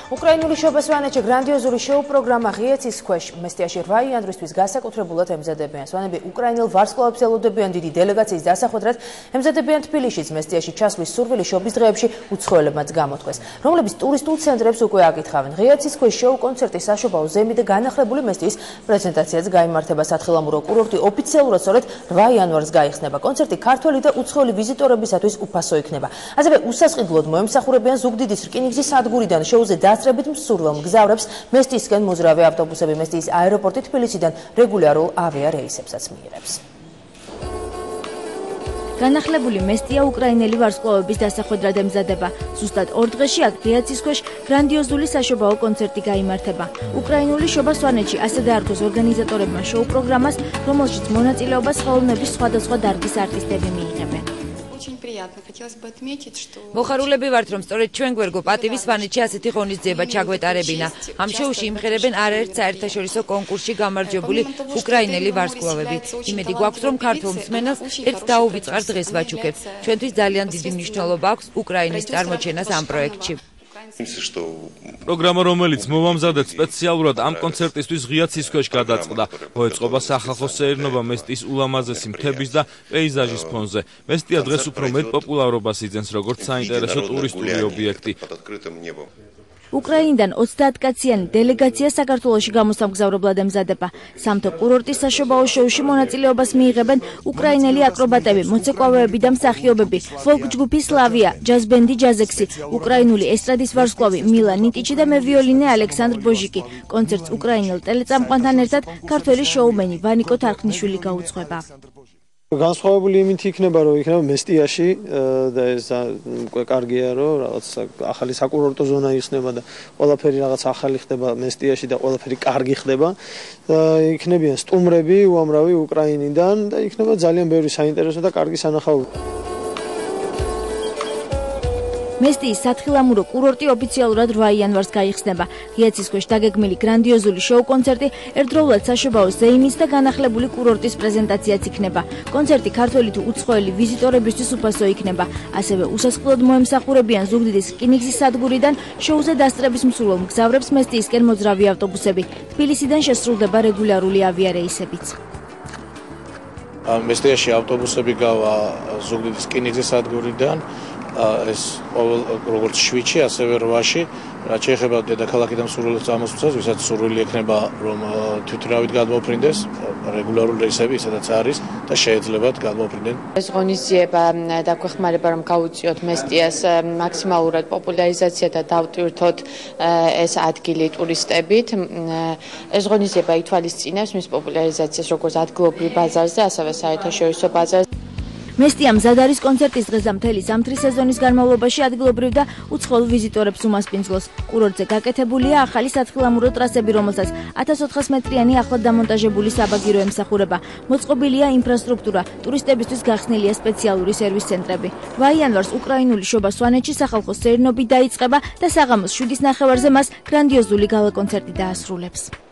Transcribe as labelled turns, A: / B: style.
A: უკრაინული შობა სვანეთში გრანდიოზული შოუ პროგრამა ღიაცის ქვეშ მესტიაში 8 იანვრისთვის განსაკუთრებულად ემზადებიან. სვანები უკრაინელ ვარსკვლავებს ელოდებიან დიდი დელეგაციის დასახვედრად, ემზადებიან თბილისშიც მესტიაში ჩასვლის სურვილი შობის დღეებში უცხოელებმაც გამოთქვეს, რომლებიც ტურისტულ ცენტრებს უკვე აკითხავენ. ღიაცის ქვეშ შოუ კონცერტი საშობაო ზემი და განახლებული მესტიის პრეზენტაციაც გაიმართება. სათხილამურო კურორტი ოფიციალურად სწორედ 8 იანვარს გაიხსნება. კონცერტი ქართველი და უცხოელი ვიზიტორებისათვის უფასო იქნება. ასევე უსასყიდლოდ მოემსახურებიან ზუგდიდის რკინიგზის სადგურიდან შოუზე დასწრებით მსურველ მგზავრებს მესტიისკენ მოძრავე ავტობუსები მესტიის აეროპორტი თბილისიდან რეგულარულ ავიარეისებსაც მიიღებს.
B: განახლებული მესტია უკრაინელი ვარსკვლავების დასახვედრად ემზადება. ზუსტად 2 დღეში აქ ღიაცის ქვეშ გრანდიოზული საშობაო კონცერტი გაიმართება. უკრაინული შობა სვანეთში ასე დაარქვეს ორგანიზატორებმა შოუ პროგრამას, რომელშიც მონაწილეობას ხელოვნების სხვადასხვა დარგის არტისტები მიიღებენ.
C: მოხარულები ვართ, რომ სწორედ ჩვენ გვერგო პატივი სვანეთში ასეთი ღონისძიება ჩაგვეტარებინა. ამ შოუში იმღერებენ არაერთ საერთაშორისო კონკურსში გამარჯვებული უკრაინელი ვარსკვლავები. იმედი გვაქვს, რომ ქართულ მსმენელს ერთ დაუვიწყარ დღეს ვაჩუქებთ. ჩვენთვის ძალიან დიდი მნიშვნელობა აქვს უკრაინის წარმოჩენას ამ პროექტში.
D: პროგრამა, რომელიც მოვამზადეთ სპეციალურად ამ კონცერტისთვის ღიაცის ქვეშ გადაწყდა, მოეწყობა სახალხო სეირნობა მესტიის ულამაზესი მთების და პეიზაჟის ფონზე. მესტია დღეს უფრო მეტ პოპულარობას იძენს როგორც საინტერესო ტურისტული ობიექტი.
B: უკრაინიდან 30 კაციანი დელეგაცია საქართველოში გამოსამგზავრებლად ემზადება. სამთო კურორტის საშობაო შოუში მონაწილეობას მიიღებენ უკრაინელი აკრობატები, მოცეკვავეები და მსახიობები, ფოლკ ჯგუფი სლავია, ჯაზ ბენდი ჯაზექსი, უკრაინული ესტრადის ვარსკვლავი მილა ნიტიჩი და მევიოლინე ალექსანდრ ბოჟიკი. კონცერტს უკრაინელ ტელეწამყვანთან ერთად ქართველი შოუმენი ვანიკო თარხნიშვილი გაუძღვება.
E: განსხვავებული იმით იქნება, რომ იქნება მესტიაში და ეს უკვე კარგია, რომ რაღაც ახალი საკურორტო ზონა იხსნება და ყველაფერი რაღაც ახალი ხდება მესტიაში და ყველაფერი კარგი ხდება. იქნებიან სტუმრები უამრავი უკრაინიდან და იქნება ძალიან ბევრი საინტერესო და კარგი სანახაობი.
B: მესტიის სათხილამურო კურორტი ოფიციალურად 8 იანვარს გაიხსნება. ღიაცის ქვეშ დაგეგმილი გრანდიოზული შოუ კონცერტი ერთდროულად საშობაო ზეიმის და განახლებული კურორტის პრეზენტაციაც იქნება. კონცერტი ქართველი თუ უცხოელი ვიზიტორებისთვის უფასო იქნება. ასევე უსასყიდლოდ მოემსახურებიან ზუგდიდის რკინიგზის სადგურიდან შოუზე დასწრების მსურველ მგზავრებს მესტიისკენ მოძრავი ავტობუსები. თბილისიდან შესრულდება რეგულარული ავიარეისებიც.
F: მესტიაში ავტობუსები გავა ზუგდიდის რკინიგზის სადგურიდან ეს როგორც 7-ში, ასევე 8-ში, რაც შეეხება დედაქალაქიდან მსურველებს წამოსვლას, ვისაც სურვილი ექნება, რომ თვითმფრინავით გადმოფრინდეს, რეგულარული რეისები სადაც არის და შეეძლებათ გადმოფრინდნენ.
G: ეს ღონისძიება დაგვეხმარება, რომ გავუწიოთ მესტიას მაქსიმალურად პოპულარიზაცია და დავტვირთოთ ეს ადგილი ტურისტებით. ეს ღონისძიება ითვალისწინებს მის პოპულარიზაციას როგორც ადგილობრივ ბაზარზე, ასევე საერთაშორისო ბაზარზე.
B: მესტია მზად არის კონცერტის დღეს და მთელი ზამთრის სეზონის განმავლობაში ადგილობრივ და უცხოელ ვიზიტორებს უმასპინძლოს. კურორტზე გაკეთებულია ახალი სათხილამურო ტრასები, რომელსაც 1400 მეტრიანი ახლად დამონტაჟებული საბაგირო ემსახურება. მოწყობილია ინფრასტრუქტურა, ტურისტებისთვის გახსნილია სპეციალური სერვის ცენტრები. 8 იანვარს უკრაინული შობა სვანეთში სახალხო სეირნობით დაიწყება და საღამოს 7:30-ზე მას გრანდიოზული გალა კონცერტი დაასრულებს.